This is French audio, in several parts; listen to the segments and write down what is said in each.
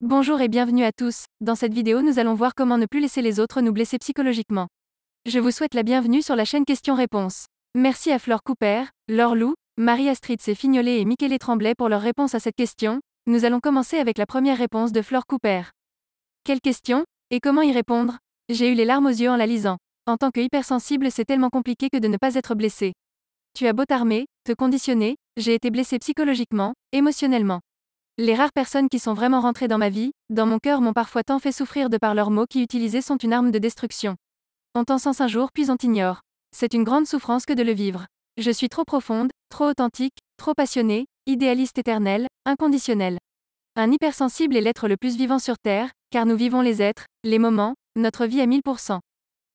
Bonjour et bienvenue à tous. Dans cette vidéo, nous allons voir comment ne plus laisser les autres nous blesser psychologiquement. Je vous souhaite la bienvenue sur la chaîne Questions-Réponses. Merci à Flore Cooper, Laure Lou, Marie-Astrid Fignolet et Michele Tremblay pour leurs réponses à cette question. Nous allons commencer avec la première réponse de Flore Cooper. Quelle question? Et comment y répondre? J'ai eu les larmes aux yeux en la lisant. En tant que hypersensible, c'est tellement compliqué que de ne pas être blessé. Tu as beau t'armer, te conditionner, j'ai été blessé psychologiquement, émotionnellement. Les rares personnes qui sont vraiment rentrées dans ma vie, dans mon cœur m'ont parfois tant fait souffrir de par leurs mots qui utilisés sont une arme de destruction. On t'encense un jour puis on t'ignore. C'est une grande souffrance que de le vivre. Je suis trop profonde, trop authentique, trop passionnée, idéaliste éternelle, inconditionnelle. Un hypersensible est l'être le plus vivant sur Terre, car nous vivons les êtres, les moments, notre vie à 1000%.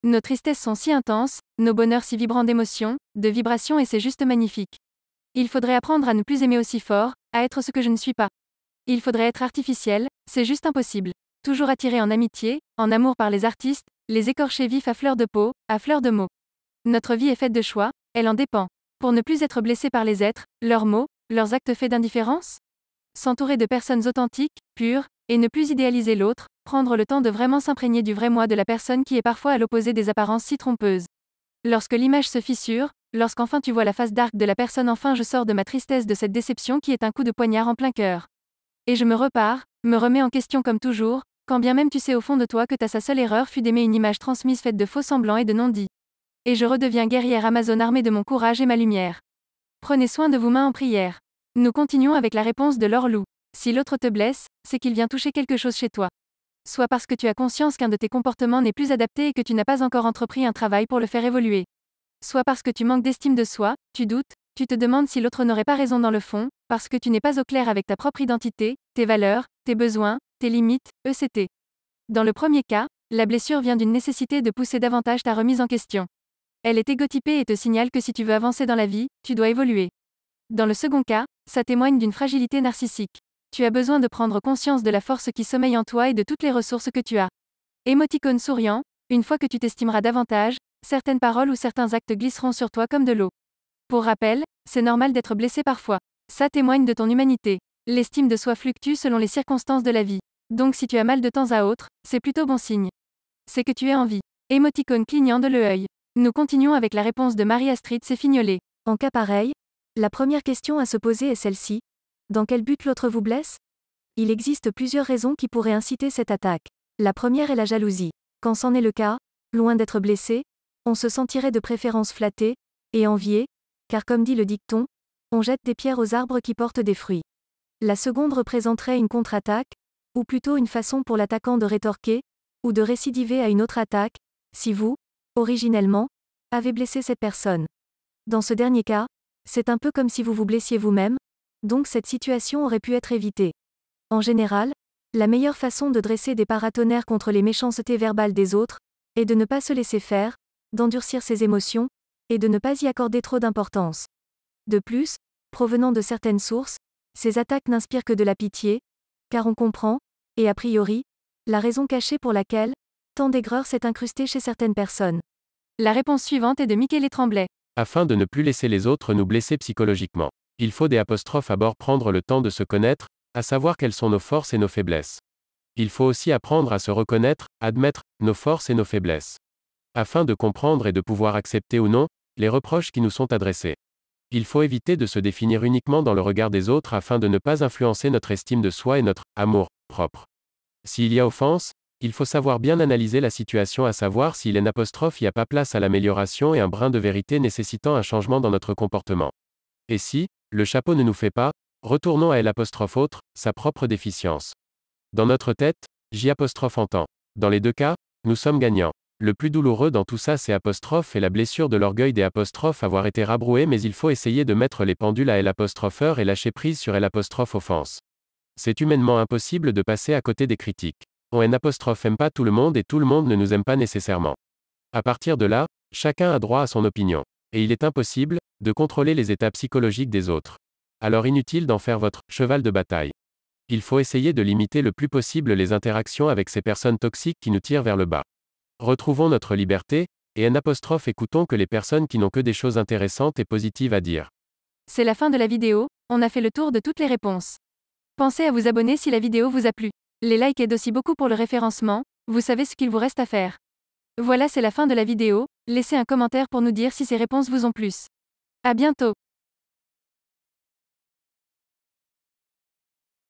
Nos tristesses sont si intenses, nos bonheurs si vibrants d'émotions, de vibrations et c'est juste magnifique. Il faudrait apprendre à ne plus aimer aussi fort, à être ce que je ne suis pas. Il faudrait être artificiel, c'est juste impossible. Toujours attiré en amitié, en amour par les artistes, les écorchés vifs à fleur de peau, à fleur de mots. Notre vie est faite de choix, elle en dépend. Pour ne plus être blessé par les êtres, leurs mots, leurs actes faits d'indifférence? S'entourer de personnes authentiques, pures, et ne plus idéaliser l'autre, prendre le temps de vraiment s'imprégner du vrai moi de la personne qui est parfois à l'opposé des apparences si trompeuses. Lorsque l'image se fissure, lorsqu'enfin tu vois la face dark de la personne, enfin je sors de ma tristesse de cette déception qui est un coup de poignard en plein cœur. Et je me repars, me remets en question comme toujours, quand bien même tu sais au fond de toi que sa seule erreur fut d'aimer une image transmise faite de faux semblants et de non-dits. Et je redeviens guerrière Amazon armée de mon courage et ma lumière. Prenez soin de vos mains en prière. Nous continuons avec la réponse de Laure Lou. Si l'autre te blesse, c'est qu'il vient toucher quelque chose chez toi. Soit parce que tu as conscience qu'un de tes comportements n'est plus adapté et que tu n'as pas encore entrepris un travail pour le faire évoluer. Soit parce que tu manques d'estime de soi, tu doutes, tu te demandes si l'autre n'aurait pas raison dans le fond, parce que tu n'es pas au clair avec ta propre identité, tes valeurs, tes besoins, tes limites, etc. Dans le premier cas, la blessure vient d'une nécessité de pousser davantage ta remise en question. Elle est égotypée et te signale que si tu veux avancer dans la vie, tu dois évoluer. Dans le second cas, ça témoigne d'une fragilité narcissique. Tu as besoin de prendre conscience de la force qui sommeille en toi et de toutes les ressources que tu as. Émoticône souriant, une fois que tu t'estimeras davantage, certaines paroles ou certains actes glisseront sur toi comme de l'eau. Pour rappel, c'est normal d'être blessé parfois. Ça témoigne de ton humanité. L'estime de soi fluctue selon les circonstances de la vie. Donc si tu as mal de temps à autre, c'est plutôt bon signe. C'est que tu es en vie. Émoticône clignant de l'œil. Nous continuons avec la réponse de Marie-Astrid Fignolet. En cas pareil, la première question à se poser est celle-ci. Dans quel but l'autre vous blesse? Il existe plusieurs raisons qui pourraient inciter cette attaque. La première est la jalousie. Quand c'en est le cas, loin d'être blessé, on se sentirait de préférence flatté, et envié, car comme dit le dicton, on jette des pierres aux arbres qui portent des fruits. La seconde représenterait une contre-attaque, ou plutôt une façon pour l'attaquant de rétorquer, ou de récidiver à une autre attaque, si vous, originellement, avez blessé cette personne. Dans ce dernier cas, c'est un peu comme si vous vous blessiez vous-même, donc cette situation aurait pu être évitée. En général, la meilleure façon de dresser des paratonnerres contre les méchancetés verbales des autres est de ne pas se laisser faire, d'endurcir ses émotions, et de ne pas y accorder trop d'importance. De plus, provenant de certaines sources, ces attaques n'inspirent que de la pitié, car on comprend, et a priori, la raison cachée pour laquelle tant d'aigreur s'est incrustée chez certaines personnes. La réponse suivante est de Michele Tremblay. Afin de ne plus laisser les autres nous blesser psychologiquement. Il faut des apostrophes à bord prendre le temps de se connaître, à savoir quelles sont nos forces et nos faiblesses. Il faut aussi apprendre à se reconnaître, admettre nos forces et nos faiblesses. Afin de comprendre et de pouvoir accepter ou non les reproches qui nous sont adressés. Il faut éviter de se définir uniquement dans le regard des autres afin de ne pas influencer notre estime de soi et notre amour propre. S'il y a offense, il faut savoir bien analyser la situation, à savoir s'il y a pas place à l'amélioration et un brin de vérité nécessitant un changement dans notre comportement. Et si le chapeau ne nous fait pas, retournons à L', sa propre déficience. Dans notre tête, J' entend. Dans les deux cas, nous sommes gagnants. Le plus douloureux dans tout ça c'est apostrophe et la blessure de l'orgueil des apostrophes avoir été rabroué, mais il faut essayer de mettre les pendules à L' et lâcher prise sur L' offense. C'est humainement impossible de passer à côté des critiques. On N' aime pas tout le monde et tout le monde ne nous aime pas nécessairement. À partir de là, chacun a droit à son opinion. Et il est impossible de contrôler les états psychologiques des autres. Alors inutile d'en faire votre cheval de bataille. Il faut essayer de limiter le plus possible les interactions avec ces personnes toxiques qui nous tirent vers le bas. Retrouvons notre liberté, et N', écoutons que les personnes qui n'ont que des choses intéressantes et positives à dire. C'est la fin de la vidéo, on a fait le tour de toutes les réponses. Pensez à vous abonner si la vidéo vous a plu. Les likes aident aussi beaucoup pour le référencement, vous savez ce qu'il vous reste à faire. Voilà, c'est la fin de la vidéo, laissez un commentaire pour nous dire si ces réponses vous ont plu. À bientôt.